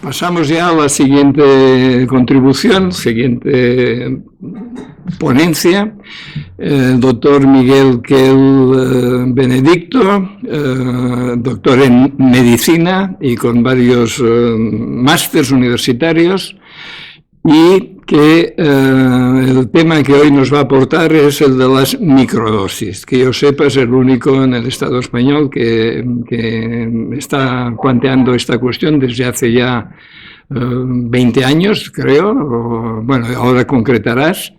pasamos ya a la siguiente contribución, siguiente ponencia. El doctor Miguel Quel Benedicto, doctor en medicina y con varios másters universitarios, y que el tema que hoy nos va a aportar es el de las microdosis. Que yo sepa, es el único en el Estado español que está planteando esta cuestión desde hace ya 20 años, creo, o, bueno, ahora concretarás.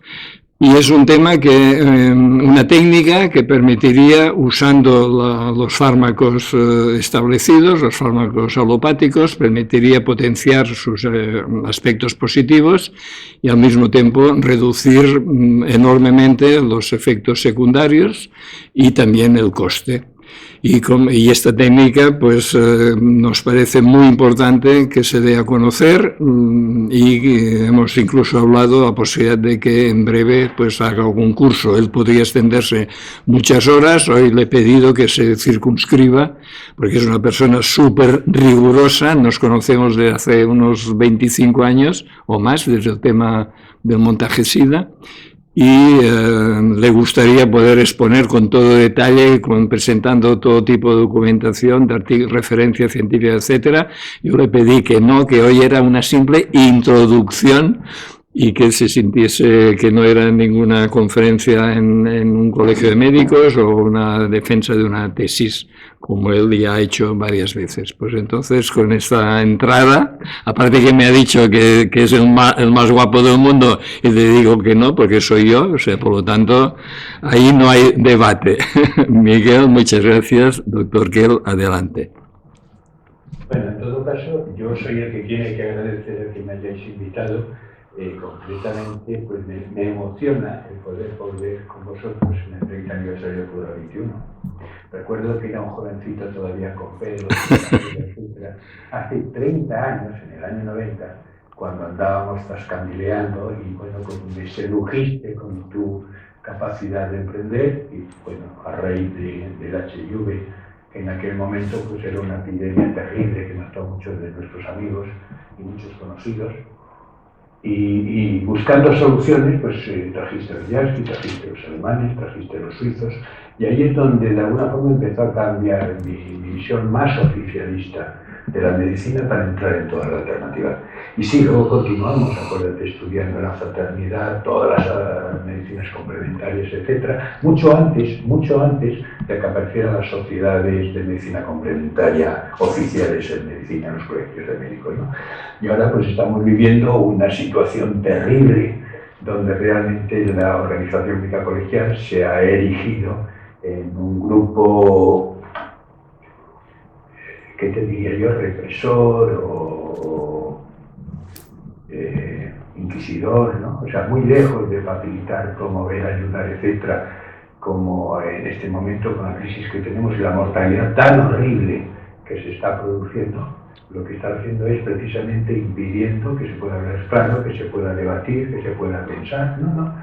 Y es un tema que, una técnica que permitiría, usando los fármacos establecidos, los fármacos alopáticos, permitiría potenciar sus aspectos positivos y al mismo tiempo reducir enormemente los efectos secundarios y también el coste. Y esta técnica pues nos parece muy importante que se dé a conocer, y hemos incluso hablado de la posibilidad de que en breve pues haga algún curso. Él podría extenderse muchas horas. Hoy le he pedido que se circunscriba porque es una persona súper rigurosa. Nos conocemos desde hace unos 25 años o más, desde el tema del montaje SIDA. Y le gustaría poder exponer con todo detalle, presentando todo tipo de documentación, de referencia científica, etcétera. Yo le pedí que no, que hoy era una simple introducción y que se sintiese que no era ninguna conferencia en un colegio de médicos o una defensa de una tesis, como él ya ha hecho varias veces. Pues entonces, con esta entrada, aparte que me ha dicho que es el más guapo del mundo, y le digo que no, porque soy yo, o sea, por lo tanto, ahí no hay debate. Miguel, muchas gracias. Doctor Quel, adelante. Bueno, en todo caso, yo soy el que tiene que agradecer que me hayáis invitado. Concretamente, pues me emociona el poder volver con vosotros en el 30 aniversario del Foro 21. Recuerdo que era un jovencito todavía con pelo, etc. Hace 30 años, en el año 90, cuando andábamos trascandileando, y bueno, pues me sedujiste con tu capacidad de emprender, y bueno, a raíz del HIV, que en aquel momento pues era una epidemia terrible que mató a muchos de nuestros amigos y muchos conocidos. Y buscando soluciones, pues trajiste a Villarski, trajiste a los alemanes, trajiste a los suizos, y ahí es donde de alguna forma empezó a cambiar mi visión más oficialista de la medicina para entrar en toda la alternativa. Y sí, luego continuamos, acuérdate, estudiando la fraternidad, todas las medicinas complementarias, etc. Mucho antes de que aparecieran las sociedades de medicina complementaria oficiales en medicina, en los colegios de médicos, ¿no? Y ahora pues estamos viviendo una situación terrible donde realmente la organización médica colegial se ha erigido en un grupo, ¿qué te diría yo?, represor o inquisidor, ¿no? O sea, muy lejos de facilitar, promover, ayudar, etcétera, como en este momento con la crisis que tenemos y la mortalidad tan horrible que se está produciendo. Lo que está haciendo es precisamente impidiendo que se pueda hablar claro, que se pueda debatir, que se pueda pensar. No.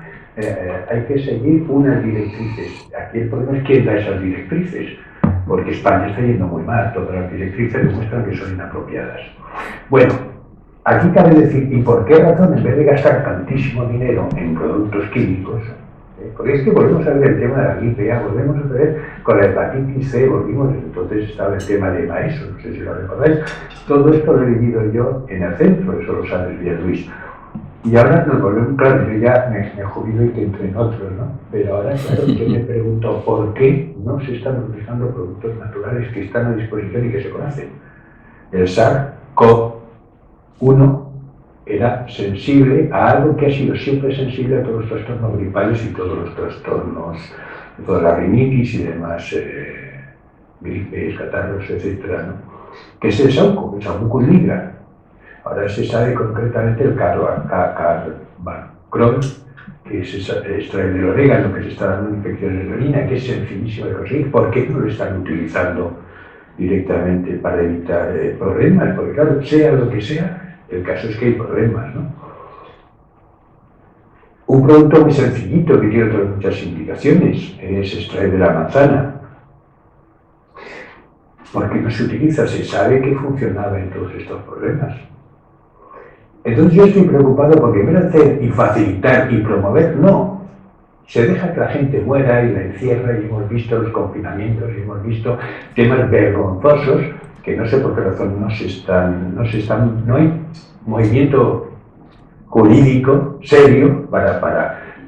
Hay que seguir unas directrices. Aquí el problema es quién da esas directrices, porque España está yendo muy mal. Todas las directrices demuestran que son inapropiadas. Bueno, aquí cabe decir, ¿y por qué razón, en vez de gastar tantísimo dinero en productos químicos? Porque es que volvemos a ver el tema de la gripe A, volvemos a ver con la hepatitis C, volvimos, entonces estaba el tema de Maeso, no sé si lo recordáis. Todo esto lo he vivido yo en el centro, eso lo sabes bien, Luis. Y ahora nos volvemos, claro, yo ya me jubilo y que entre en otros, ¿no? Pero ahora, claro, yo me pregunto, ¿por qué no se están utilizando productos naturales que están a disposición y que se conocen? El SARS-CoV-1 era sensible a algo que ha sido siempre sensible a todos los trastornos gripales y todos los trastornos, toda la rinitis y demás, gripes, catarros, etc., ¿no? Que es el saúco nigra. Ahora se sabe concretamente el carbacrol, que se extrae del orégano, que se está dando infecciones de orina, que es sencillísimo de conseguir. ¿Por qué no lo están utilizando directamente para evitar problemas? Porque claro, sea lo que sea, el caso es que hay problemas, ¿no? Un producto muy sencillito que tiene muchas indicaciones es extraer de la manzana. ¿Por qué no se utiliza? Se sabe que funcionaba en todos estos problemas. Entonces yo estoy preocupado porque en vez de hacer y facilitar y promover, no. Se deja que la gente muera y la encierra y hemos visto los confinamientos y hemos visto temas vergonzosos que no sé por qué razón no hay movimiento jurídico serio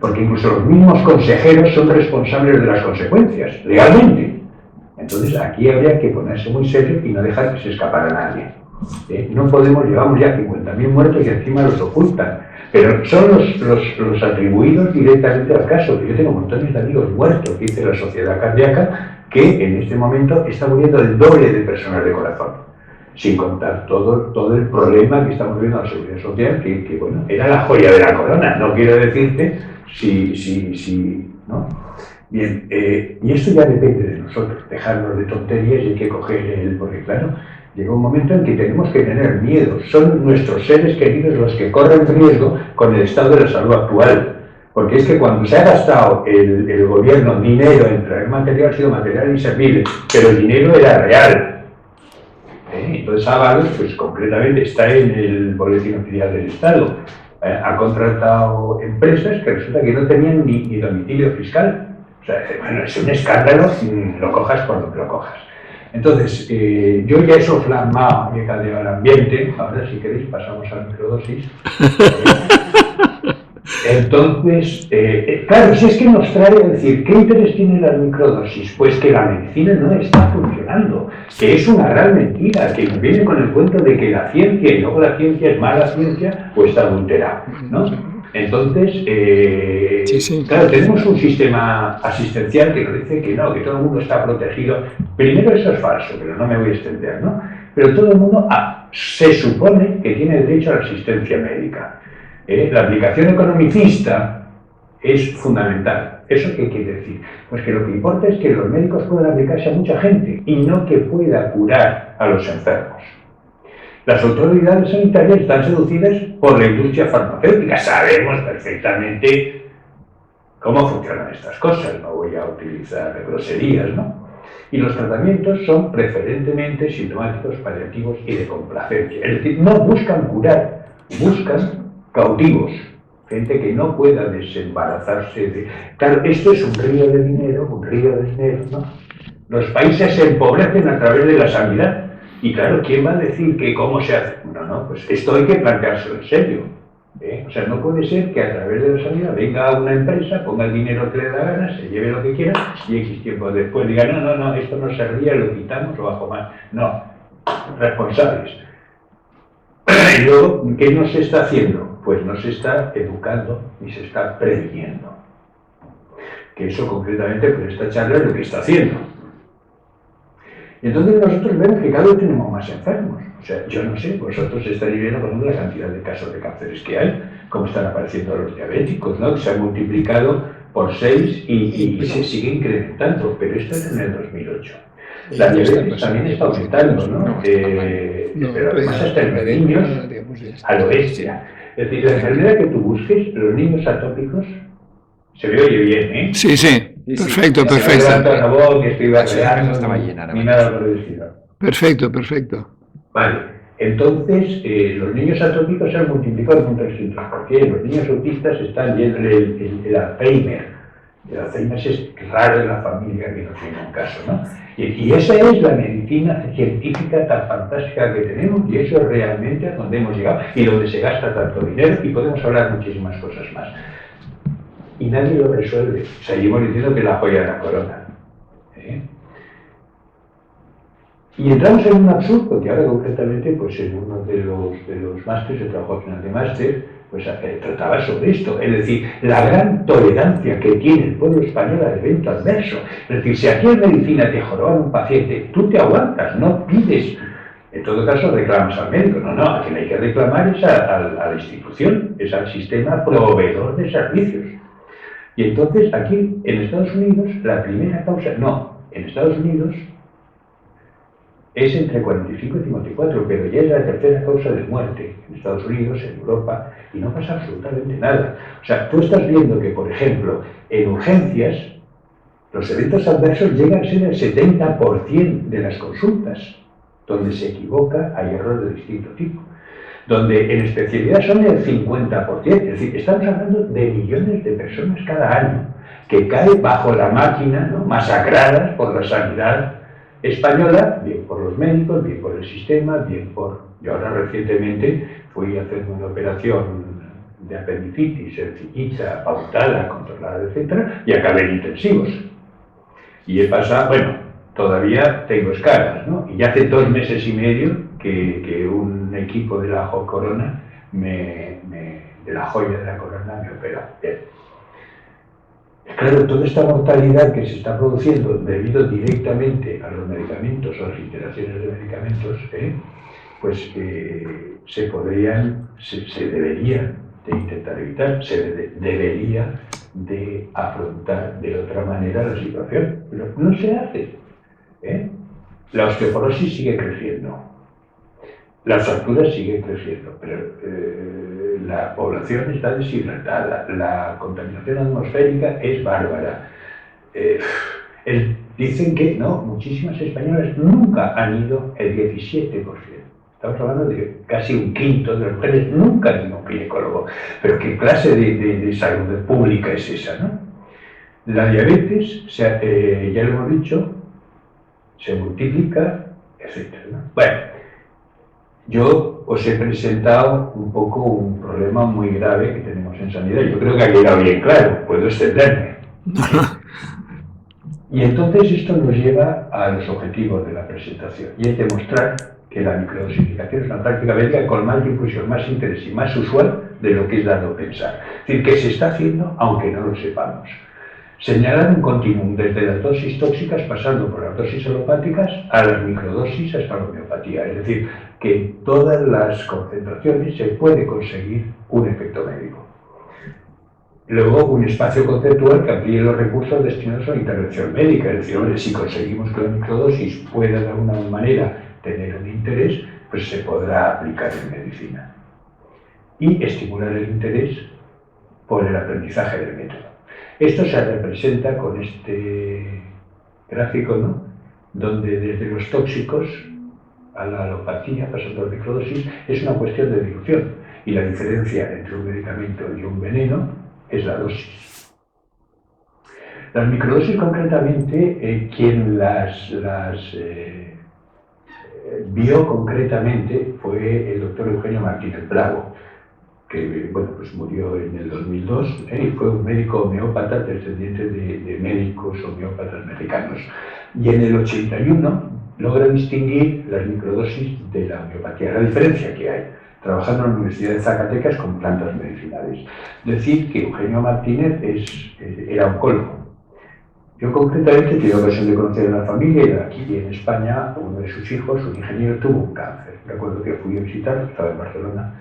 porque incluso los mismos consejeros son responsables de las consecuencias, legalmente. Entonces aquí habría que ponerse muy serio y no dejar que se escapara nadie. No podemos, llevamos ya 50.000 muertos y encima los ocultan. Pero son los atribuidos directamente al caso, que yo tengo montones de amigos muertos, dice la Sociedad Cardíaca, que en este momento está muriendo el doble de personas de corazón, sin contar todo el problema que estamos viendo en la Seguridad Social, que bueno, era la joya de la corona, no quiero decirte ¿no? Bien, y esto ya depende de nosotros, dejarnos de tonterías y hay que coger porque claro, llega un momento en que tenemos que tener miedo. Son nuestros seres queridos los que corren riesgo con el estado de la salud actual. Porque es que cuando se ha gastado el gobierno dinero en traer material, ha sido material inservible, pero el dinero era real. Entonces Ábalos, pues concretamente está en el Boletín Oficial del Estado. Ha contratado empresas que resulta que no tenían ni domicilio fiscal. O sea, bueno, es un escándalo, lo cojas por donde lo cojas. Entonces, yo ya he soflamado y he caldeado el ambiente. Ahora, si queréis, pasamos a la microdosis. Entonces, claro, si es que nos trae a decir, ¿qué interés tiene la microdosis? Pues que la medicina no está funcionando, que es una gran mentira, que nos viene con el cuento de que la ciencia, y luego la ciencia es mala ciencia, o está adulterada, ¿no? Entonces, Sí. claro, tenemos un sistema asistencial que nos dice que no, que todo el mundo está protegido. Primero, eso es falso, pero no me voy a extender, ¿no? Pero todo el mundo se supone que tiene derecho a la asistencia médica. La aplicación economicista es fundamental. ¿Eso qué quiere decir? Pues que lo que importa es que los médicos puedan aplicarse a mucha gente y no que pueda curar a los enfermos. Las autoridades sanitarias están seducidas por la industria farmacéutica. Sabemos perfectamente cómo funcionan estas cosas. No voy a utilizar groserías, ¿no? Y los tratamientos son preferentemente sintomáticos, paliativos y de complacencia. Es decir, no buscan curar, buscan cautivos, gente que no pueda desembarazarse de... Claro, esto es un río de dinero, ¿no? Los países se empobrecen a través de la sanidad. Y claro, ¿quién va a decir que cómo se hace? No, pues esto hay que planteárselo en serio. O sea, no puede ser que a través de la sanidad venga una empresa, ponga el dinero que le da gana, se lleve lo que quiera y X tiempo después diga, no, esto no servía, lo quitamos, lo bajo más. No, responsables. Y luego, ¿qué no se está haciendo? Pues no se está educando ni se está previniendo. Que eso concretamente, pues esta charla es lo que está haciendo. Y entonces nosotros vemos que cada vez tenemos más enfermos. O sea, yo no sé, vosotros estáis viendo, por ejemplo, la cantidad de casos de cánceres que hay, cómo están apareciendo los diabéticos, ¿no? Que se han multiplicado por 6 y se sigue incrementando, pero esto es en el 2008. La diabetes también está aumentando, ¿no? Pero además hasta en los niños a lo bestia. Es decir, la enfermedad que tú busques, los niños atópicos, se ve oye bien, ¿eh? Sí. Perfecto. La voz, que estoy barreando, ni nada por el estilo. Perfecto. Vale, entonces los niños atópicos se han multiplicado con 300. ¿Por qué? Los niños autistas están yendo el Alzheimer. El Alzheimer es raro en la familia que no tiene un caso, ¿no? Y esa es la medicina científica tan fantástica que tenemos y eso es realmente a donde hemos llegado y donde se gasta tanto dinero y podemos hablar muchísimas cosas más. Y nadie lo resuelve. Seguimos diciendo que es la joya de la corona. Y entramos en un absurdo que ahora concretamente, pues en uno de los másteres, el trabajo final de máster, pues trataba sobre esto. Es decir, la gran tolerancia que tiene el pueblo español al evento adverso. Es decir, si aquí en medicina te joroban un paciente, tú te aguantas, no pides. En todo caso, reclamas al médico. No, a quien hay que reclamar es a la institución, es al sistema proveedor de servicios. Y entonces aquí, en Estados Unidos, la primera causa... No, en Estados Unidos es entre 45 y 54, pero ya es la tercera causa de muerte en Estados Unidos, en Europa, y no pasa absolutamente nada. O sea, tú estás viendo que, por ejemplo, en urgencias, Los eventos adversos llegan a ser el 70% de las consultas. Donde se equivoca hay errores de distinto tipo. Donde en especialidad son el 50%. Es decir, estamos hablando de millones de personas cada año que caen bajo la máquina, ¿no?, masacradas por la sanidad española, bien por los médicos, bien por el sistema, bien por... Yo ahora recientemente fui a hacer una operación de apendicitis sencillita, pautada, controlada, etcétera, y acabé en intensivos. Y he pasado, bueno, todavía tengo escalas, ¿no? Y ya hace 2 meses y medio que un equipo de la Corona, de la joya de la Corona, me opera. Bien. Claro, toda esta mortalidad que se está produciendo debido directamente a los medicamentos o a las interacciones de medicamentos, pues se deberían de intentar evitar, debería de afrontar de otra manera la situación, pero no se hace. La osteoporosis sigue creciendo, las fracturas siguen creciendo, pero la población está deshidratada, la contaminación atmosférica es bárbara. Dicen que no, muchísimas españolas nunca han ido el 17%. Estamos hablando de casi un quinto de las mujeres nunca han ido a un ginecólogo. Pero ¿qué clase de salud pública es esa, no? La diabetes, ya lo hemos dicho, se multiplica, etc., ¿no? Bueno, yo os he presentado un poco un problema muy grave que tenemos en sanidad. Yo creo que ha quedado bien claro, puedo extenderme. Y entonces esto nos lleva a los objetivos de la presentación, y es demostrar que la microdosificación es una práctica médica con más difusión, más interés y más usual de lo que es dado pensar. Es decir, que se está haciendo aunque no lo sepamos. Señalar un continuum desde las dosis tóxicas pasando por las dosis alopáticas a las microdosis hasta la homeopatía. Es decir, que en todas las concentraciones se puede conseguir un efecto médico. Luego, un espacio conceptual que amplíe los recursos destinados a la intervención médica. Es decir, hombre, si conseguimos que la microdosis pueda de alguna manera tener un interés, pues se podrá aplicar en medicina. Y estimular el interés por el aprendizaje del método. Esto se representa con este gráfico, ¿no?, donde desde los tóxicos a la alopatía, pasando a la microdosis, es una cuestión de dilución. Y la diferencia entre un medicamento y un veneno es la dosis. Las microdosis, concretamente, quien las vio concretamente fue el doctor Eugenio Martínez Bravo, que bueno, pues murió en el 2002, y fue un médico homeópata descendiente de médicos homeópatas mexicanos. Y en el 81 logra distinguir las microdosis de la homeopatía, la diferencia que hay, trabajando en la Universidad de Zacatecas con plantas medicinales. Decir que Eugenio Martínez era oncólogo. Yo concretamente tuve ocasión de conocer a la familia, y aquí en España uno de sus hijos, un ingeniero, tuvo un cáncer. Recuerdo que fui a visitarlo, estaba en Barcelona,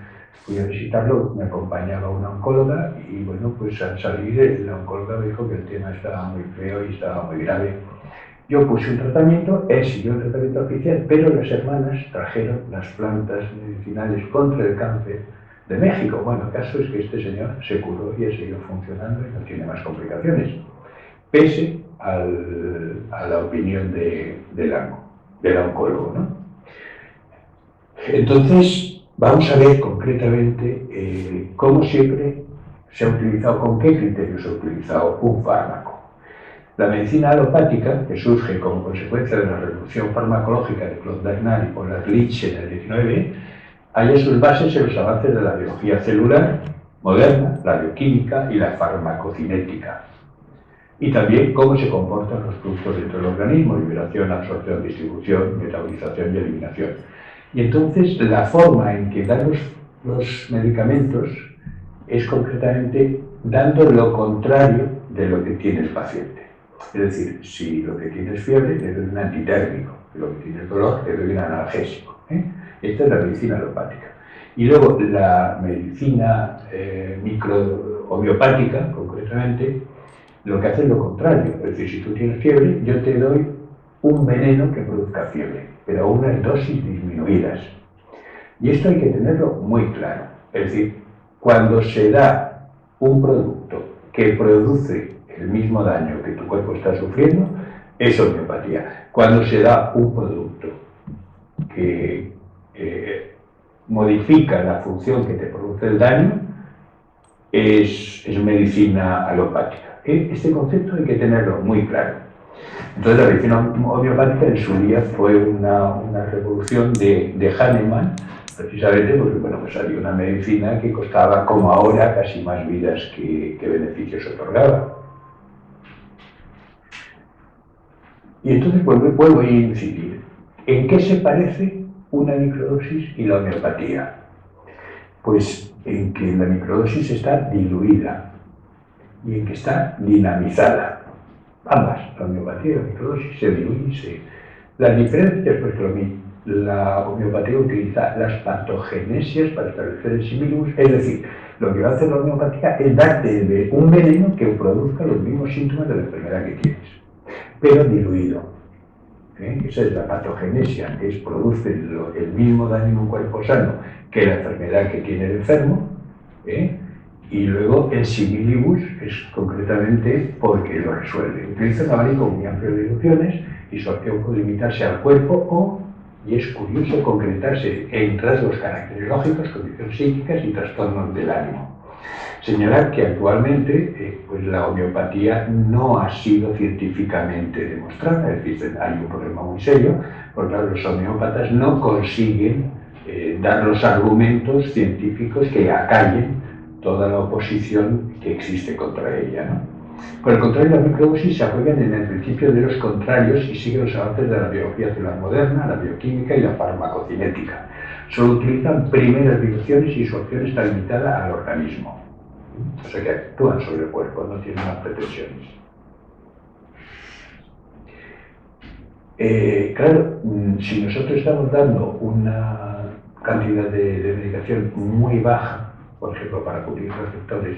fui a visitarlo, me acompañaba una oncóloga y bueno, pues al salir la oncóloga me dijo que el tema estaba muy feo y estaba muy grave. Yo puse un tratamiento, él siguió el tratamiento oficial, pero las hermanas trajeron las plantas medicinales contra el cáncer de México. Bueno, el caso es que este señor se curó y ha seguido funcionando y no tiene más complicaciones, pese a la opinión del oncólogo, ¿no? Entonces, vamos a ver concretamente cómo siempre se ha utilizado, con qué criterios se ha utilizado un fármaco. La medicina alopática, que surge como consecuencia de la revolución farmacológica de Claude Bernard y Paul Ehrlich en el 19, halla sus bases en los avances de la biología celular moderna, la bioquímica y la farmacocinética. Y también cómo se comportan los productos dentro del organismo: liberación, absorción, distribución, metabolización y eliminación. Y entonces la forma en que dan los medicamentos es concretamente dando lo contrario de lo que tiene el paciente. Es decir, si lo que tiene es fiebre, le doy un antitérmico; si lo que tiene es dolor, le doy un analgésico. Esta es la medicina alopática. Y luego la medicina microhomeopática, concretamente, lo que hace es lo contrario. Es decir, si tú tienes fiebre, yo te doy un veneno que produzca fiebre, pero a unas dosis disminuidas. Y esto hay que tenerlo muy claro. Es decir, cuando se da un producto que produce el mismo daño que tu cuerpo está sufriendo, es homeopatía. Cuando se da un producto que modifica la función que te produce el daño, es medicina alopática. Este concepto hay que tenerlo muy claro. Entonces la medicina homeopática en su día fue una revolución de Hahnemann, precisamente porque bueno, pues había una medicina que costaba, como ahora, casi más vidas que beneficios otorgaba. Y entonces vuelvo a incidir. ¿En qué se parece una microdosis y la homeopatía? Pues en que la microdosis está diluida y en que está dinamizada. Ambas, la homeopatía y la microdosis, se diluyen. Las diferencias, pues que la homeopatía utiliza las patogenesias para establecer el similibus, es decir, lo que va a hacer la homeopatía es darte un veneno que produzca los mismos síntomas de la enfermedad que tienes, pero diluido. Esa es la patogenesia, que es producir el mismo daño en un cuerpo sano que la enfermedad que tiene el enfermo, y luego el similibus es concretamente porque lo resuelve. Utiliza un abanico muy amplio de ilusiones y su acción puede limitarse al cuerpo y es curioso, concretarse en rasgos caracterológicos, condiciones psíquicas y trastornos del ánimo. Señalar que actualmente pues la homeopatía no ha sido científicamente demostrada, es decir, hay un problema muy serio, porque los homeópatas no consiguen dar los argumentos científicos que acallen toda la oposición que existe contra ella, ¿no? Por el contrario, las microdosis se apoyan en el principio de los contrarios y siguen los avances de la biología celular moderna, la bioquímica y la farmacocinética. Solo utilizan primeras diluciones y su acción está limitada al organismo. O sea que actúan sobre el cuerpo, no tienen más pretensiones. Claro, si nosotros estamos dando una cantidad de medicación muy baja, por ejemplo, para cubrir receptores,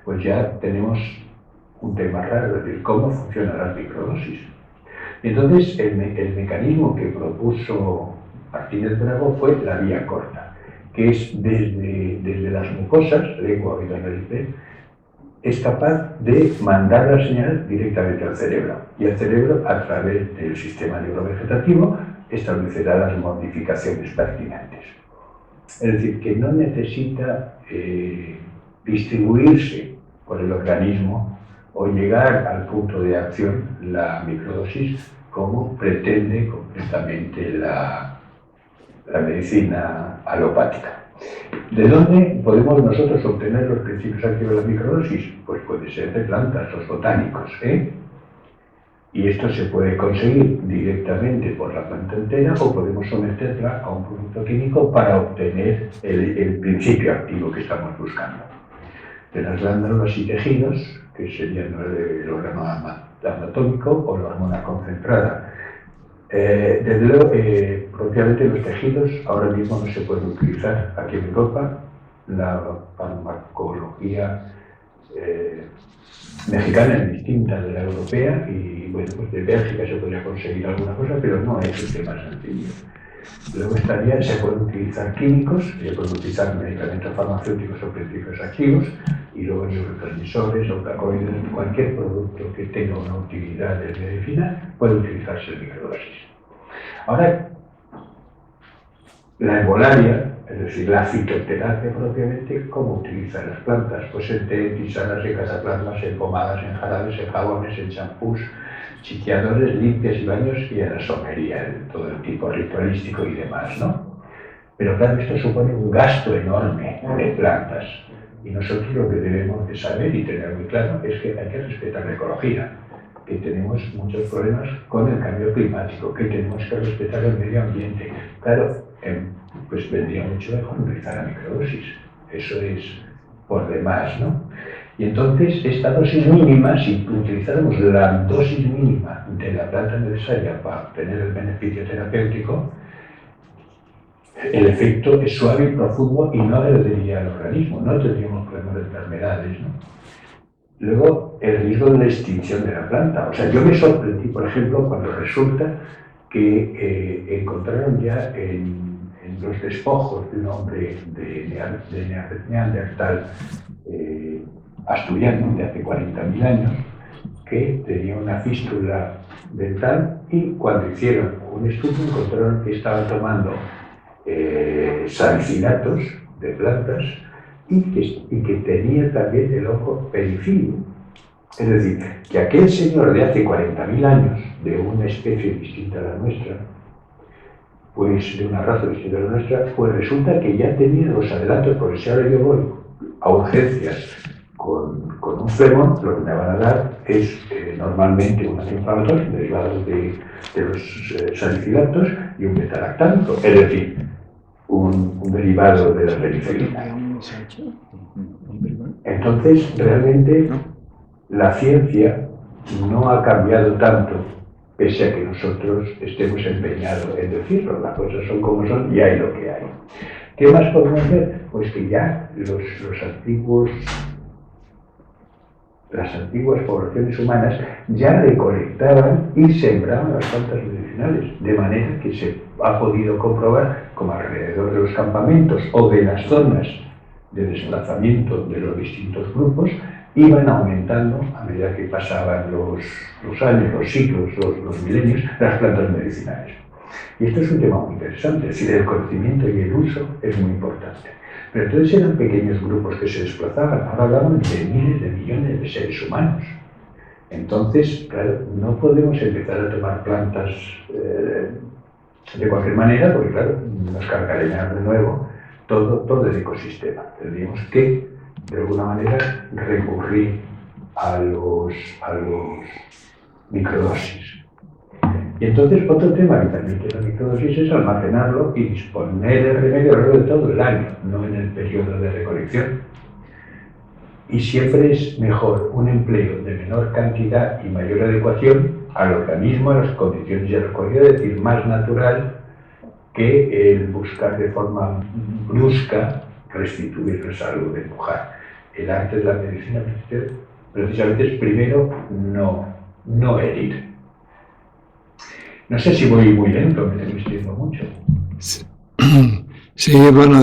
pues ya tenemos un tema raro, es decir, cómo funcionan las microdosis. Y entonces, el mecanismo que propuso Martínez Bravo fue la vía corta, que es desde las mucosas, lengua, oído, nariz, es capaz de mandar la señal directamente al cerebro. Y el cerebro, a través del sistema neurovegetativo, establecerá las modificaciones pertinentes. Es decir, que no necesita distribuirse por el organismo o llegar al punto de acción la microdosis como pretende completamente la medicina alopática. ¿De dónde podemos nosotros obtener los principios activos de la microdosis? Pues puede ser de plantas, los botánicos, Y esto se puede conseguir directamente por la planta entera o podemos someterla a un producto químico para obtener el principio activo que estamos buscando. De las glándulas y tejidos, que serían el órgano anatómico o la hormona concentrada. Desde luego, propiamente los tejidos ahora mismo no se pueden utilizar aquí en Europa. La farmacología mexicana es distinta de la europea y bueno, pues de Bélgica se podría conseguir alguna cosa, pero no es el tema sencillo. Luego se pueden utilizar químicos, se pueden utilizar medicamentos farmacéuticos o principios activos y luego neurotransmisores o placoides, cualquier producto que tenga una utilidad de medicina puede utilizarse en microdosis. Ahora, la herbolaria, es decir, la fitoterapia propiamente, ¿cómo utilizan las plantas? Pues en té, tisanas, en cataplasmas, en pomadas, en jarabes, en jabones, en champús, chiqueadores, limpias y baños y en la somería, en todo el tipo ritualístico y demás, ¿no? Pero claro, esto supone un gasto enorme de plantas y nosotros lo que debemos de saber y tener muy claro es que hay que respetar la ecología, que tenemos muchos problemas con el cambio climático, que tenemos que respetar el medio ambiente. Claro, pues vendría mucho mejor utilizar la microdosis, eso es por demás, ¿no? Y entonces esta dosis mínima, si utilizáramos la dosis mínima de la planta necesaria para obtener el beneficio terapéutico, el efecto es suave y profundo y no agrediría al organismo, no tendríamos problemas de enfermedades, ¿no? Luego, el riesgo de la extinción de la planta. O sea, yo me sorprendí, por ejemplo, cuando resulta que encontraron ya en los despojos de un hombre de Neandertal asturiano de hace 40.000 años, que tenía una fístula dental y cuando hicieron un estudio encontraron que estaba tomando salicilatos de plantas y que tenía también el ojo periférico. Es decir, que aquel señor de hace 40.000 años, de una especie distinta a la nuestra, pues de una raza distinta a la nuestra, pues resulta que ya tenía los adelantos, porque si ahora yo voy a urgencias con un flemón, lo que me van a dar es normalmente un antiinflamatorio derivado de los salicilatos y un beta-lactámico, es decir, un derivado de la penicilina. Entonces, realmente, la ciencia no ha cambiado tanto, pese a que nosotros estemos empeñados en decirlo. Las cosas son como son y hay lo que hay. ¿Qué más podemos ver? Pues que ya las antiguas poblaciones humanas ya recolectaban y sembraban las plantas medicinales, de manera que se ha podido comprobar como alrededor de los campamentos o de las zonas de desplazamiento de los distintos grupos iban aumentando a medida que pasaban los años, los siglos, los milenios, las plantas medicinales. Y esto es un tema muy interesante, es decir, el conocimiento y el uso es muy importante. Pero entonces eran pequeños grupos que se desplazaban, ahora hablamos de miles de millones de seres humanos. Entonces, claro, no podemos empezar a tomar plantas de cualquier manera, porque claro, nos cargarían de nuevo todo el ecosistema. Tendríamos que, de alguna manera, recurrir a los microdosis. Y entonces otro tema que también tiene la microdosis es almacenarlo y disponer el remedio a lo largo de todo el año, no en el periodo de recolección. Y siempre es mejor un empleo de menor cantidad y mayor adecuación al organismo, a las condiciones de recogida, es decir, más natural que el buscar de forma brusca restituir la salud, empujar. El arte de la medicina precisamente es primero no herir. No sé si voy muy lento, me estoy diciendo mucho. Sí, bueno,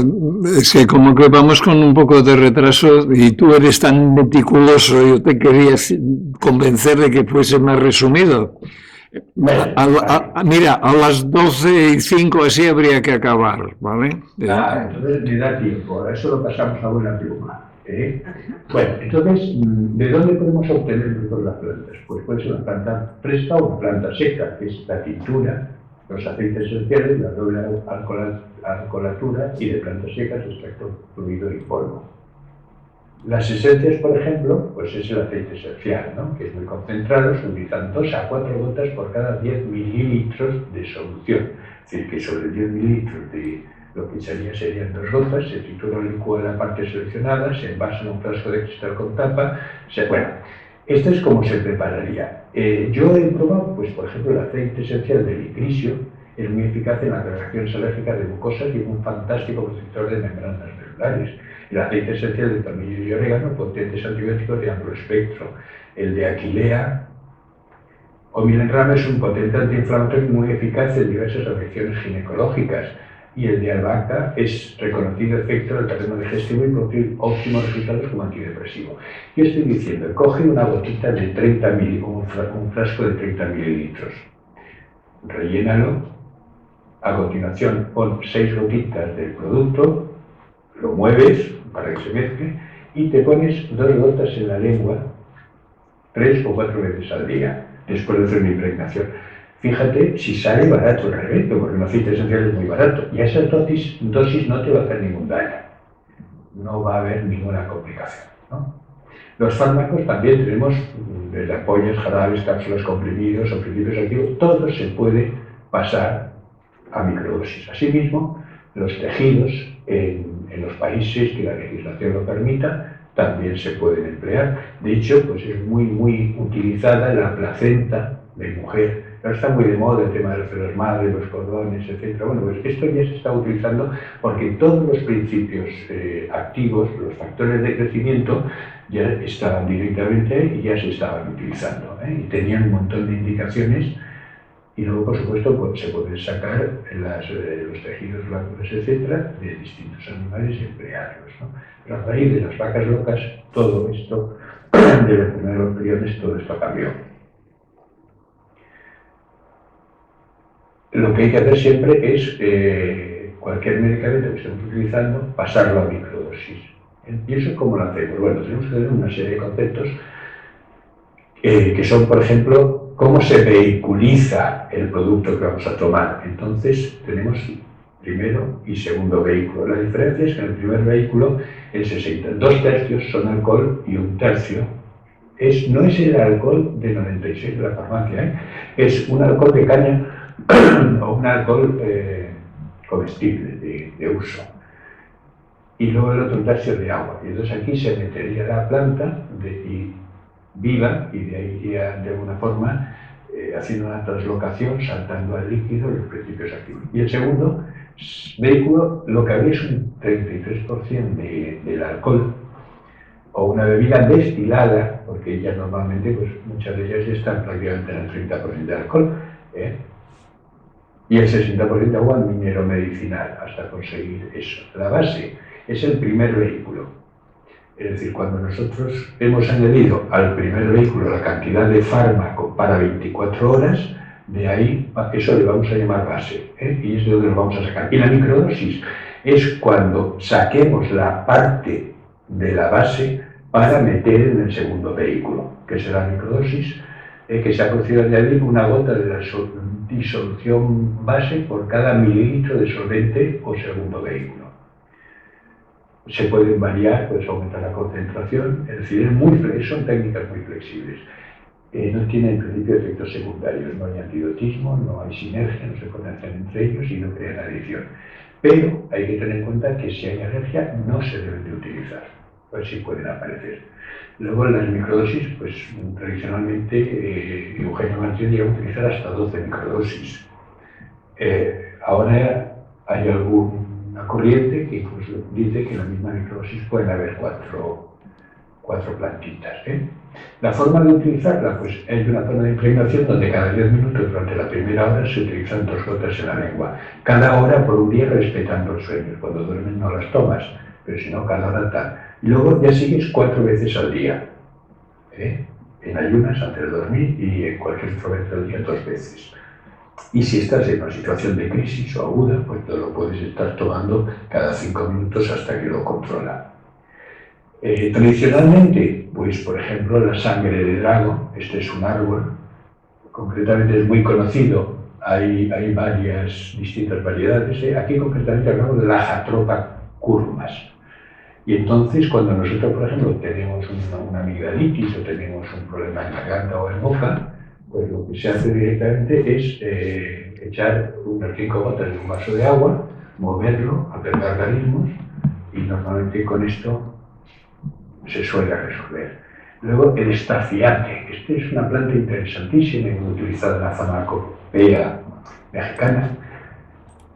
es que como que vamos con un poco de retraso y tú eres tan meticuloso, yo te quería convencer de que fuese más resumido. Mira, a las 12:05 así habría que acabar, ¿vale? Entonces me da tiempo, a eso lo pasamos a buena pluma. Bueno, entonces, ¿de dónde podemos obtener las plantas? Pues puede ser una planta fresca o una planta seca, que es la tintura, los aceites esenciales, la doble alcoholatura y de plantas secas, extracto fluido y polvo. Las esencias, por ejemplo, pues es el aceite esencial, ¿no? Que es muy concentrado, se utilizan 2 a 4 gotas por cada 10 mililitros de solución. Es decir, que sobre 10 mililitros de lo que serían 2 gotas, se tritura o licúa la parte seleccionada, se envasa en un frasco de cristal con tapa. Bueno, esto es como se prepararía. Yo he probado, pues por ejemplo, el aceite esencial de licrisio es muy eficaz en las reacciones alérgicas de mucosas y es un fantástico protector de membranas celulares. El aceite esencial de tomillo y orégano, potentes antibióticos de amplio espectro. El de aquilea o milenrama es un potente antiinflamatorio muy eficaz en diversas afecciones ginecológicas. Y el de albahaca es reconocido efecto del terreno digestivo y producir óptimos resultados como antidepresivo. Yo estoy diciendo, coge una botita de 30 mililitros, un frasco de 30 mililitros, rellénalo, a continuación pon 6 gotitas del producto, lo mueves para que se mezcle y te pones 2 gotas en la lengua 3 o 4 veces al día, después de hacer una impregnación. Fíjate si sale barato el remedio, porque el aceite esencial es muy barato. Y a esas dosis no te va a hacer ningún daño. No va a haber ninguna complicación, ¿no? Los fármacos también tenemos desde ampollas, jarabes, cápsulas, comprimidos o principios activos. Todo se puede pasar a microdosis. Asimismo, los tejidos en los países que la legislación lo permita también se pueden emplear. De hecho, pues es muy utilizada la placenta de mujer. Ahora está muy de moda el tema de las madres, los cordones, etc. Bueno, pues esto ya se está utilizando porque todos los principios activos, los factores de crecimiento, ya estaban directamente y ya se estaban utilizando, y tenían un montón de indicaciones. Y luego, por supuesto, pues, se pueden sacar los tejidos blandos, etcétera, de distintos animales y emplearlos, ¿no? Pero a raíz de las vacas locas, todo esto de los primeros periodos todo esto cambió. Lo que hay que hacer siempre es cualquier medicamento que estemos utilizando, pasarlo a microdosis. ¿Y eso cómo lo hacemos? Bueno, tenemos que tener una serie de conceptos que son, por ejemplo, cómo se vehiculiza el producto que vamos a tomar. Entonces, tenemos primero y segundo vehículo. La diferencia es que en el primer vehículo, el 2/3 son alcohol y 1/3 no es el alcohol de 96 de la farmacia, es un alcohol de caña o un alcohol comestible, de uso. Y luego el otro 1/3 de agua. Y entonces aquí se metería la planta viva y de ahí iría de alguna forma haciendo una translocación, saltando al líquido los principios activos. Y el segundo vehículo, lo que habría es un 33% del alcohol o una bebida destilada, porque ya normalmente pues, muchas de ellas ya están prácticamente en el 30% de alcohol, y el 60% de agua minero medicinal hasta conseguir eso. La base es el primer vehículo. Es decir, cuando nosotros hemos añadido al primer vehículo la cantidad de fármaco para 24 horas, de ahí eso le vamos a llamar base, y es de donde lo vamos a sacar. Y la microdosis es cuando saquemos la parte de la base para meter en el segundo vehículo, que será la microdosis, que se ha procedido a añadir una gota de la disolución base por cada mililitro de solvente o segundo vehículo. Se pueden variar, pues aumentar la concentración, es decir, son técnicas muy flexibles. No tienen en principio efectos secundarios, no hay antidotismo, no hay sinergia, no se conectan entre ellos y no crean adicción. Pero hay que tener en cuenta que si hay alergia no se deben de utilizar, pues sí pueden aparecer. Luego las microdosis, pues tradicionalmente Eugenio Martín llegó a utilizar hasta 12 microdosis. Ahora hay alguna corriente que incluso dice que en la misma microdosis pueden haber cuatro plantitas. La forma de utilizarla, pues es de una zona de impregnación donde cada 10 minutos durante la primera hora se utilizan 2 gotas en la lengua. Cada hora por un día respetando el sueño. Cuando duermen no las tomas, pero si no, cada hora tal. Luego ya sigues 4 veces al día. En ayunas antes de dormir y en cualquier otro momento del día 2 veces. Y si estás en una situación de crisis o aguda, pues te lo puedes estar tomando cada 5 minutos hasta que lo controla. Tradicionalmente, pues por ejemplo, la sangre de drago, este es un árbol, concretamente es muy conocido, hay varias distintas variedades. Aquí concretamente hablamos de la Jatropha curmas. Y entonces, cuando nosotros, por ejemplo, tenemos una amigdalitis o tenemos un problema en la garganta o en boca, pues lo que se hace directamente es echar unas 5 gotas de un vaso de agua, moverlo, hacer gargarismos, y normalmente con esto se suele resolver. Luego, el estafiate. Este es una planta interesantísima y muy utilizada en la farmacopea mexicana.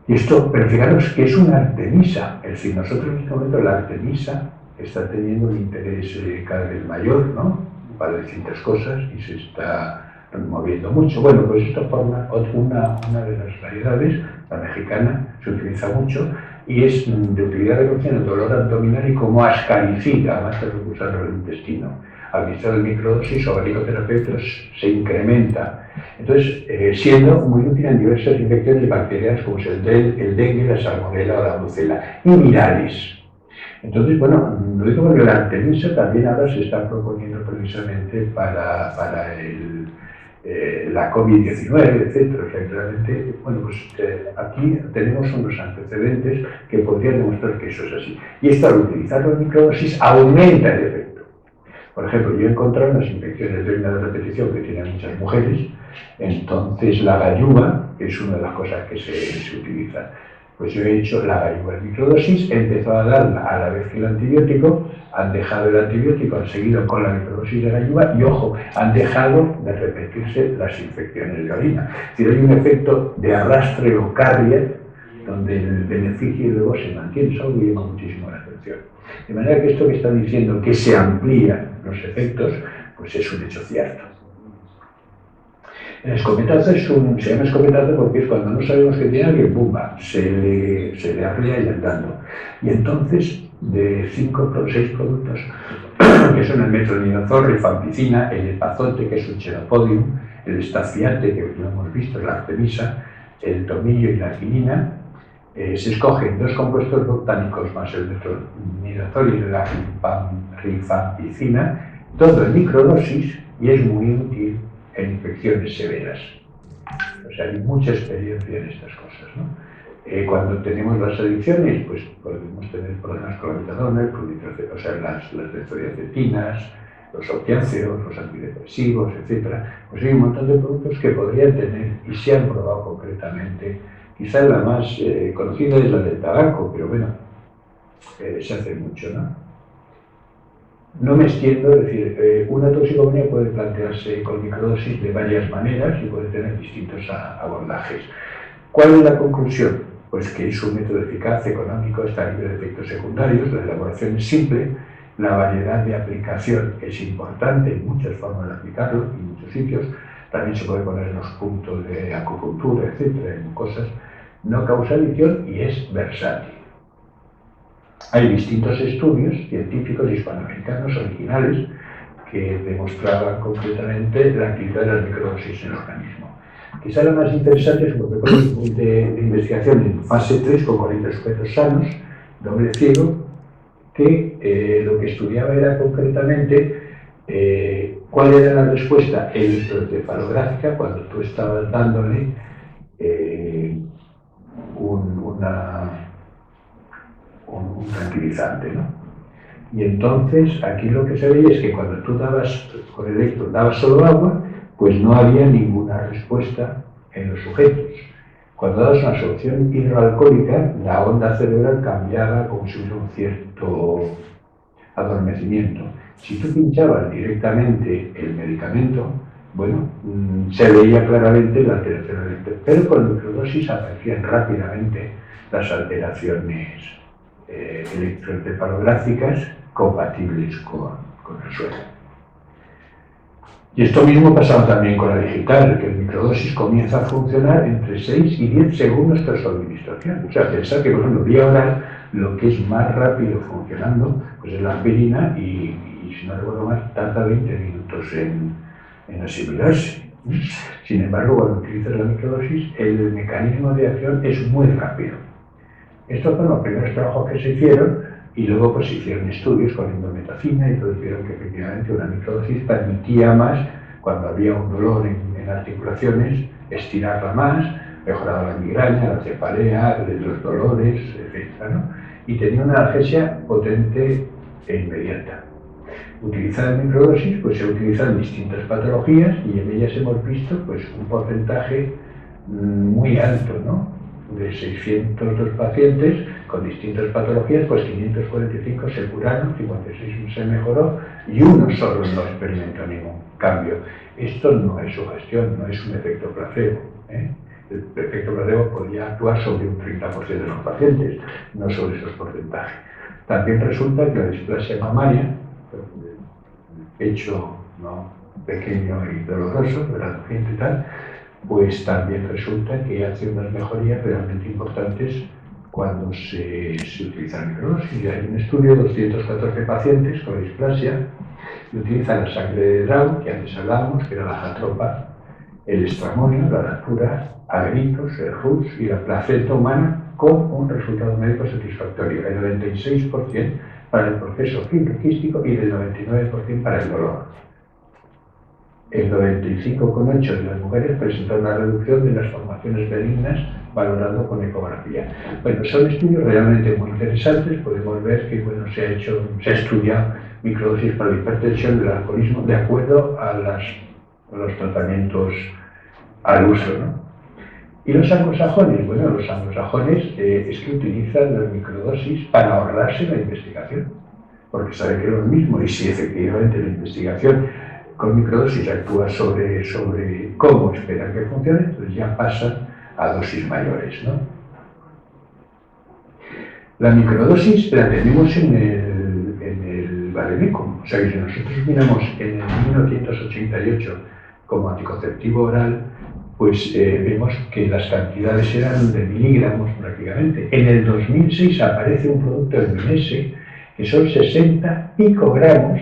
Y esto, pero fijaros que es una artemisa, es decir, nosotros en este momento la artemisa está teniendo un interés cada vez mayor, ¿no? Para distintas cosas y se está moviendo mucho. Bueno, pues esta forma, una de las variedades, la mexicana, se utiliza mucho y es de utilidad reconocida en el dolor abdominal y como ascaricida, además de recursos del intestino. Administrado en microdosis o baricoterapeutas se incrementa. Entonces, siendo muy útil en diversas infecciones bacterianas como es el dengue, la salmonela o la brucela, y virales. Entonces, bueno, lo digo porque la artemisa también ahora se está proponiendo precisamente para la COVID-19, etc. O sea, realmente, bueno, pues aquí tenemos unos antecedentes que podrían demostrar que eso es así. Y esto, al utilizarlo en microdosis, aumenta el efecto. Por ejemplo, yo he encontrado unas infecciones de orina de repetición que tienen muchas mujeres, entonces la gayuba es una de las cosas que se utiliza. Pues yo he hecho la gayuba en microdosis, he empezado a darla a la vez que el antibiótico, han dejado el antibiótico, han seguido con la microdosis de gayuba y, ojo, han dejado de repetirse las infecciones de orina. Es decir, hay un efecto de arrastre o carrier donde el beneficio luego se mantiene. Eso me llama muchísimo la atención. De manera que esto que están diciendo que se amplían los efectos, pues es un hecho cierto. El escopetazo se llama escopetazo porque es cuando no sabemos que tiene alguien, ¡pumba!, se le amplía y andando. Y entonces, de 5 o 6 productos que son el metronidazol, rifampicina, el epazote, que es un xenopodium, el estafiate, que lo hemos visto, la artemisa, el tomillo y la quinina. Se escogen 2 compuestos botánicos más el metronidazol y la rifampicina, todo en microdosis, y es muy útil en infecciones severas. O sea, hay mucha experiencia en estas cosas, ¿no? Cuando tenemos las adicciones, pues podemos tener problemas con la metadona, o sea, las benzodiazepinas, los opiáceos, los antidepresivos, etc. Pues hay un montón de productos que podrían tener y se han probado concretamente. Quizá la más conocida es la del tabaco, pero bueno, se hace mucho, ¿no? No me extiendo, es decir, una toxicomanía puede plantearse con microdosis de varias maneras y puede tener distintos abordajes. ¿Cuál es la conclusión? Pues que es un método eficaz, económico, está libre de efectos secundarios, la elaboración es simple, la variedad de aplicación es importante, hay muchas formas de aplicarlo en muchos sitios, también se puede poner en los puntos de acupuntura, etcétera, en cosas, no causa adicción y es versátil. Hay distintos estudios científicos hispanoamericanos originales que demostraban concretamente la actividad de las microdosis en el organismo. Quizá la más interesante es un protocolo de investigación en fase 3 con 40 sujetos sanos, doble ciego, que lo que estudiaba era concretamente cuál era la respuesta electroencefalográfica cuando tú estabas dándole un tranquilizante, ¿no? Y entonces aquí lo que se veía es que cuando tú dabas con el electro, dabas solo agua, pues no había ninguna respuesta en los sujetos. Cuando dabas una solución hidroalcohólica, la onda cerebral cambiaba como si hubiera un cierto adormecimiento. Si tú pinchabas directamente el medicamento, bueno, se veía claramente la alteración eléctrica, pero con microdosis aparecían rápidamente las alteraciones electroencefalográficas compatibles con el suelo. Y esto mismo pasaba también con la digital, que el microdosis comienza a funcionar entre 6 y 10 segundos tras su administración. O sea, pensar que, por ejemplo, vía oral, lo que es más rápido funcionando, pues es la aspirina y si no recuerdo mal, tarda 20 minutos en asimilarse. Sin embargo, cuando utilizas la microdosis, el mecanismo de acción es muy rápido. Estos fueron los primeros trabajos que se hicieron y luego pues se hicieron estudios con indometacina y todo vieron que efectivamente una microdosis permitía más, cuando había un dolor en articulaciones, estirarla más, mejoraba la migraña, la cefalea, los dolores, etc., ¿no? Y tenía una analgesia potente e inmediata. Utilizada en microdosis, pues se utiliza en distintas patologías y en ellas hemos visto pues un porcentaje muy alto, ¿no? De 602 pacientes con distintas patologías, pues 545 se curaron, 56 se mejoró y uno solo no experimentó ningún cambio. Esto no es sugestión, no es un efecto placebo, ¿eh? El efecto placebo podría actuar sobre un 30% de los pacientes, no sobre esos porcentajes. También resulta que la displasia mamaria, el pecho, ¿no?, pequeño y doloroso, reduciente y tal, pues también resulta que hace unas mejorías realmente importantes cuando se utiliza microdosis. Y hay un estudio de 214 pacientes con displasia que utilizan la sangre de Drau, que antes hablábamos, que era la jatropa, el estramonio, la lactura, agritos, el RUS y la placenta humana, con un resultado médico satisfactorio, el 96% para el proceso fibroquístico y el 99% para el dolor. El 95,8% de las mujeres presentaron una reducción de las formaciones benignas valorando con ecografía. Bueno, son estudios realmente muy interesantes. Podemos ver que bueno, se ha estudiado microdosis para la hipertensión, el alcoholismo, de acuerdo a los tratamientos al uso, ¿no? ¿Y los anglosajones? Bueno, los anglosajones es que utilizan las microdosis para ahorrarse la investigación, porque saben que es lo mismo y si efectivamente la investigación con microdosis actúa sobre cómo esperan que funcione, entonces ya pasan a dosis mayores, ¿no? La microdosis la tenemos en el varenicum, o sea que si nosotros miramos en el 1988 como anticonceptivo oral, pues vemos que las cantidades eran de miligramos prácticamente. En el 2006 aparece un producto en Minese que son 60 picogramos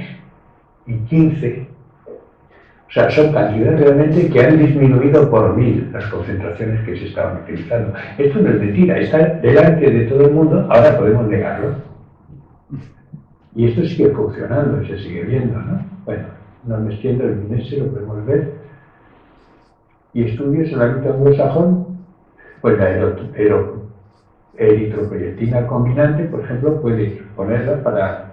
y 15, o sea, son cantidades realmente que han disminuido por 1000 las concentraciones que se estaban utilizando. Esto no es mentira, está delante de todo el mundo, ahora podemos negarlo. Y esto sigue funcionando y se sigue viendo, ¿no? Bueno, no me extiendo, el MINESE lo podemos ver. Y estudios en el ámbito anglosajón, pues la eritropoyetina combinante, por ejemplo, puede ponerla para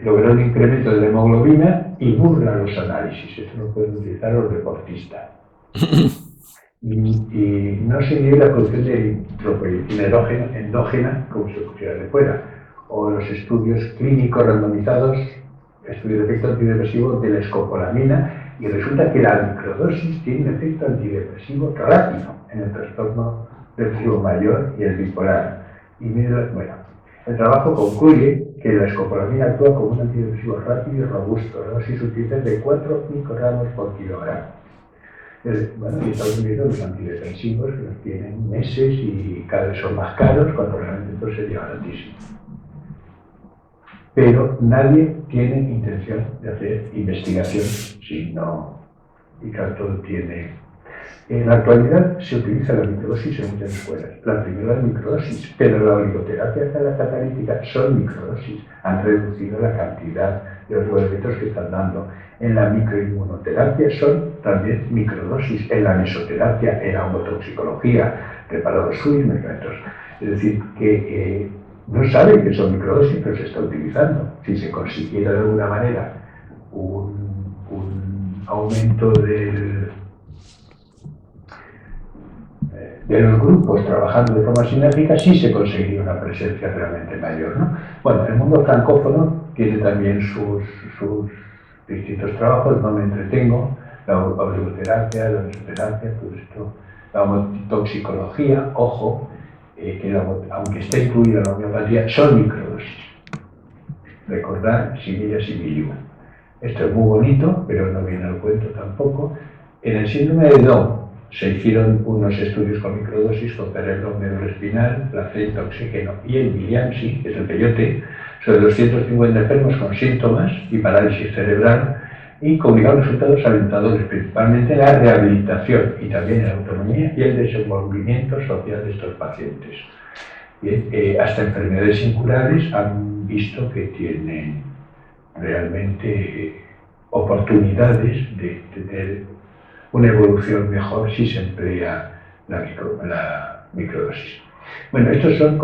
lograr un incremento de la hemoglobina y burla los análisis. Esto lo pueden utilizar los deportistas. Y no se inhibe la producción de eritropoyetina endógena, como se pusiera de fuera, o los estudios clínicos randomizados, estudios de efecto antidepresivo de la escopolamina, y resulta que la microdosis tiene un efecto antidepresivo rápido en el trastorno depresivo mayor y el bipolar. Y bueno, el trabajo concluye que la escopolamina actúa como un antidepresivo rápido y robusto. La dosis útil es de 4 microgramos por kilogramo. Bueno, y Estados Unidos los antidepresivos los tienen meses y cada vez son más caros, cuando realmente esto sería baratísimo. Pero nadie tiene intención de hacer investigación si no, y claro, todo tiene. En la actualidad se utiliza la microdosis en muchas escuelas. La primera es microdosis, pero la oligoterapia catalítica son microdosis. Han reducido la cantidad de los elementos que están dando. En la microinmunoterapia son también microdosis. En la mesoterapia, en la homotoxicología, preparados suyos medicamentos. Es decir, que no saben que son microdosis, pero se está utilizando. Si se consiguiera de alguna manera un aumento de los grupos trabajando de forma sinérgica, sí se conseguiría una presencia realmente mayor, ¿no? Bueno, el mundo francófono tiene también sus distintos trabajos, no me entretengo, la oligoterapia, la mesoterapia, todo esto, la homotoxicología, ojo, que aunque está incluida la homeopatía, son microdosis. Recordar Similla Similium. Esto es muy bonito, pero no viene al cuento tampoco. En el síndrome de Down se hicieron unos estudios con microdosis con cerebro medulloespinal, placenta, oxígeno y el Williamsi, que es el peyote, sobre 250 enfermos con síntomas y parálisis cerebral, y comunicaron resultados alentadores, principalmente en la rehabilitación y también en la autonomía y el desenvolvimiento social de estos pacientes. Bien, hasta enfermedades incurables han visto que tienen realmente oportunidades de tener una evolución mejor si se emplea la microdosis. Bueno, estos son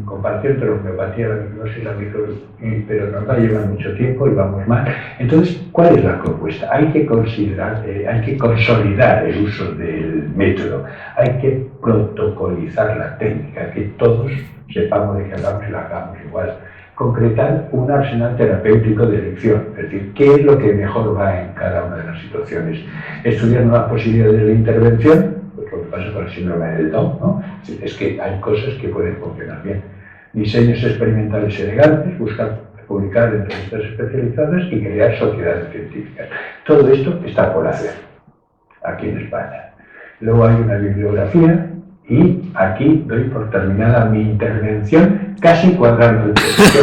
comparación entre la homeopatía, la microdosis y la microdosis, pero nos va a llevar mucho tiempo y vamos mal. Entonces, ¿cuál es la propuesta? Hay que considerar, hay que consolidar el uso del método, hay que protocolizar la técnica, que todos sepamos de qué hablamos y la hagamos igual. Concretar un arsenal terapéutico de elección, es decir, qué es lo que mejor va en cada una de las situaciones. Estudiar nuevas posibilidades de intervención, pues lo que pasa con el síndrome de Down, ¿no? Es que hay cosas que pueden funcionar bien. Diseños experimentales elegantes, buscar publicar en revistas especializadas y crear sociedades científicas. Todo esto está por hacer aquí en España. Luego hay una bibliografía. Y aquí doy por terminada mi intervención, casi cuadrando el tiempo.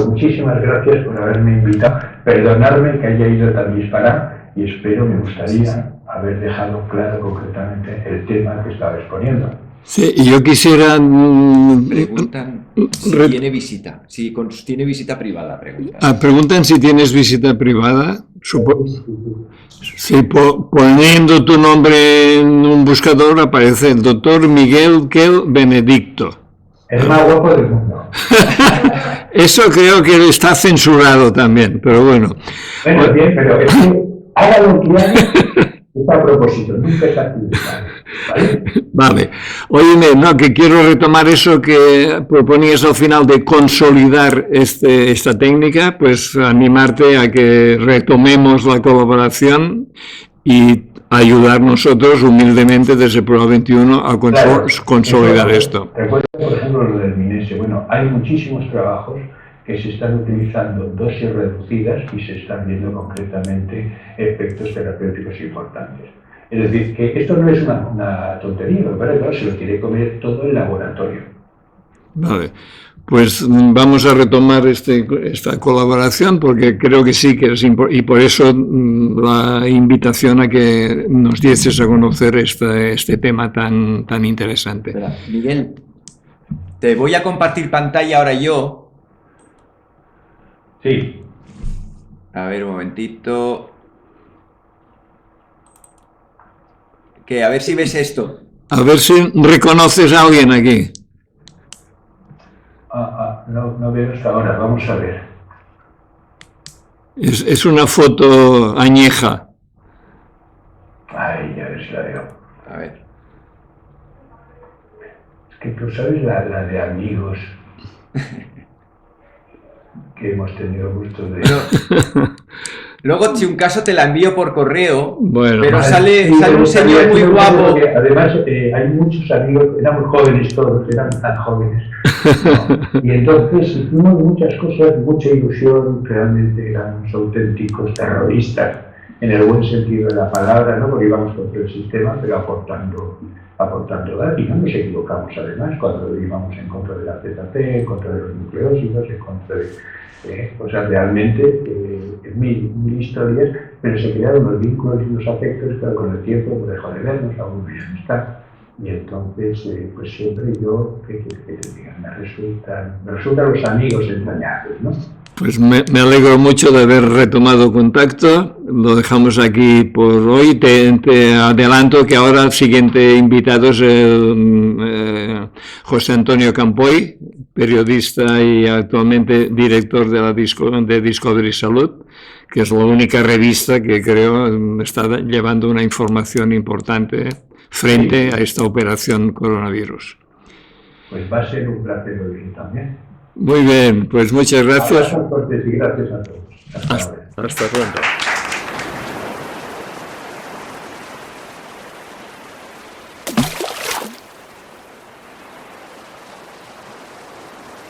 Muchísimas gracias por haberme invitado. Perdonadme que haya ido tan disparado y espero, me gustaría haber dejado claro concretamente el tema que estaba exponiendo. Sí, y yo quisiera... Preguntan si tiene visita, si tiene visita privada, preguntan. Preguntan si tienes visita privada. Sí, poniendo tu nombre en un buscador aparece el doctor Miguel Quel Benedicto. El más guapo del mundo. Eso creo que está censurado también, pero bueno. Bueno, bien, pero es que haga lo que haga, está a propósito, nunca es actividad. ¿Vale? Vale. Óyeme, no, que quiero retomar eso que proponías al final de consolidar esta técnica, pues animarte a que retomemos la colaboración y ayudar nosotros humildemente desde Prueba 21 a consolidar esto. Recuerda, por ejemplo, lo del MINESE. Bueno, hay muchísimos trabajos que se están utilizando dosis reducidas y se están viendo concretamente efectos terapéuticos importantes. Es decir, que esto no es una tontería, ¿verdad? Se lo quiere comer todo el laboratorio. Vale. Pues vamos a retomar esta colaboración porque creo que sí que es importante y por eso la invitación a que nos dieses a conocer este tema tan interesante. Espera, Miguel, te voy a compartir pantalla ahora yo. Sí. A ver, un momentito. Que a ver si ves esto. A ver si reconoces a alguien aquí. No veo hasta ahora, vamos a ver. Es una foto añeja. Ay, ya ves, la veo. A ver. Es que tú sabes la de amigos que hemos tenido gusto de... Luego, si un caso, te la envío por correo, Bueno, pero Vale, sale sí, un señor muy guapo. Además, hay muchos amigos, éramos jóvenes todos, eran tan jóvenes. ¿No? Y entonces hicimos muchas cosas, mucha ilusión, realmente éramos auténticos terroristas, en el buen sentido de la palabra, ¿no? Porque íbamos contra el sistema, pero aportando datos. Y no nos equivocamos además cuando íbamos en contra de la ZT, en contra de los nucleósidos, en contra de... o sea, realmente, mil historias, pero se crearon los vínculos y los afectos, pero con el tiempo hemos dejado de vernos, aún no amistad. Y entonces, pues siempre yo, ¿qué quieres que te diga? Me resultan los amigos entrañables, ¿no? Pues me alegro mucho de haber retomado contacto. Lo dejamos aquí por hoy. Te adelanto que ahora el siguiente invitado es José Antonio Campoy, periodista y actualmente director de Discovery Salud, que es la única revista que creo está llevando una información importante frente a esta operación coronavirus. Pues va a ser un placer oírlo también. Muy bien, pues muchas gracias. Gracias a todos. Hasta pronto.